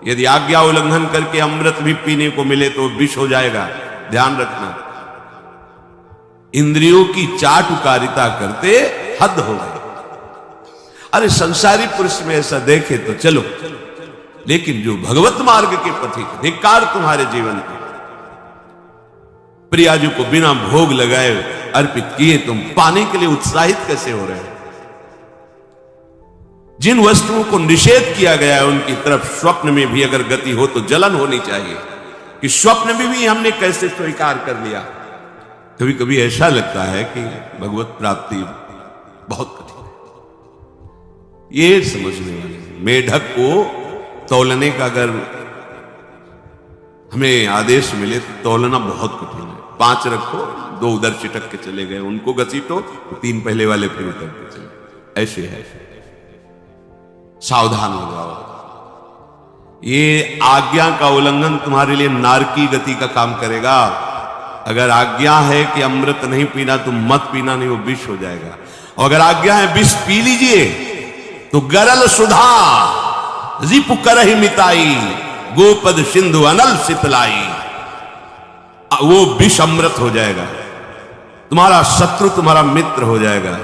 यदि आज्ञा उल्लंघन करके अमृत भी पीने को मिले तो विष हो जाएगा, ध्यान रखना। इंद्रियों की चाटुकारिता करते हद हो गई। अरे संसारी पुरुष में ऐसा देखे तो चलो, लेकिन जो भगवत मार्ग के पथिक, धिक्कार तुम्हारे जीवन के। प्रियाजू को बिना भोग लगाए अर्पित किए तुम पाने के लिए उत्साहित कैसे हो रहे हो? जिन वस्तुओं को निषेध किया गया है उनकी तरफ स्वप्न में भी अगर गति हो तो जलन होनी चाहिए कि स्वप्न में भी हमने कैसे स्वीकार कर लिया। कभी कभी ऐसा लगता है कि भगवत प्राप्ति बहुत कठिन है, ये समझने वाले। मेढक को तौलने का अगर हमें आदेश मिले तो तौलना बहुत कठिन है। 5 रखो, 2 उधर चिटक के चले गए, उनको घसीटो तो 3 पहले वाले फिर उतर के चले, ऐसे है। सावधान हो जाओ, ये आज्ञा का उल्लंघन तुम्हारे लिए नारकी गति का काम करेगा। अगर आज्ञा है कि अमृत नहीं पीना तो मत पीना, नहीं वो विष हो जाएगा। और अगर आज्ञा है विष पी लीजिए तो गरल सुधा रिपु करहि मिताई, गोपद सिंधु अनल शीतलाई, वो विष अमृत हो जाएगा। तुम्हारा शत्रु तुम्हारा मित्र हो जाएगा।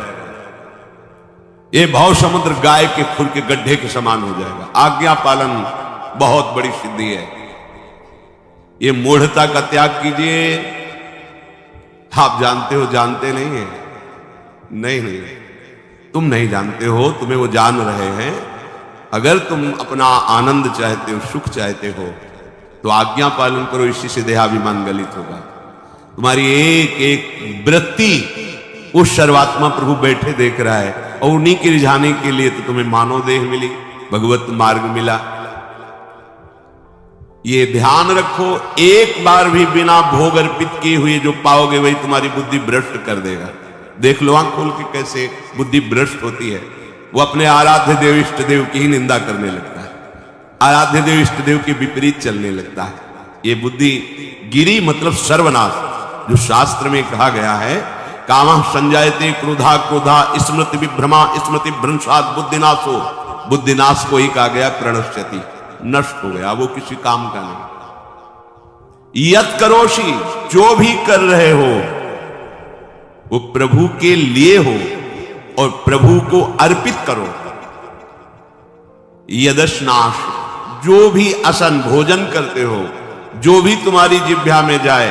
ये भाव समुद्र गाय के खुर के गड्ढे के समान हो जाएगा। आज्ञा पालन बहुत बड़ी सिद्धि है। ये मूढ़ता का त्याग कीजिए। आप जानते हो, जानते नहीं है? नहीं, तुम नहीं जानते हो, तुम्हें वो जान रहे हैं। अगर तुम अपना आनंद चाहते हो, सुख चाहते हो तो आज्ञा पालन करो, इसी से देहाभिमान गलित होगा। तुम्हारी एक एक वृत्ति उस सर्वात्मा प्रभु बैठे देख रहा है, और उन्हीं के रिझाने के लिए तो तुम्हें मानव देह मिली, भगवत मार्ग मिला। ये ध्यान रखो, एक बार भी बिना भोग अर्पित किए हुए जो पाओगे वही तुम्हारी बुद्धि भ्रष्ट कर देगा। देख लो आंख खोल के कैसे बुद्धि भ्रष्ट होती है। वो अपने आराध्य देव इष्ट देव की ही निंदा करने लगता है, आराध्य देव इष्ट देव के विपरीत चलने लगता है। ये बुद्धि गिरी मतलब सर्वनाश, जो शास्त्र में कहा गया है, कामः संजायते क्रोधा क्रोधा स्मृति विभ्रमा स्मृति भ्रंशात् बुद्धिनाशो, बुद्धिनाश को ही कहा गया प्रणश्यति, नष्ट हो गया, वो किसी काम का नहीं। यत करोषि, जो भी कर रहे हो वो प्रभु के लिए हो और प्रभु को अर्पित करो। यदश्नाश, जो भी असन भोजन करते हो, जो भी तुम्हारी जिह्वा में जाए,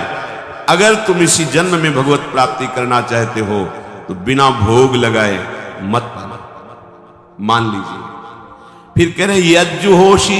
अगर तुम इसी जन्म में भगवत प्राप्ति करना चाहते हो तो बिना भोग लगाए मत पाना, मान लीजिए। फिर कह रहे यज्जुहोषि,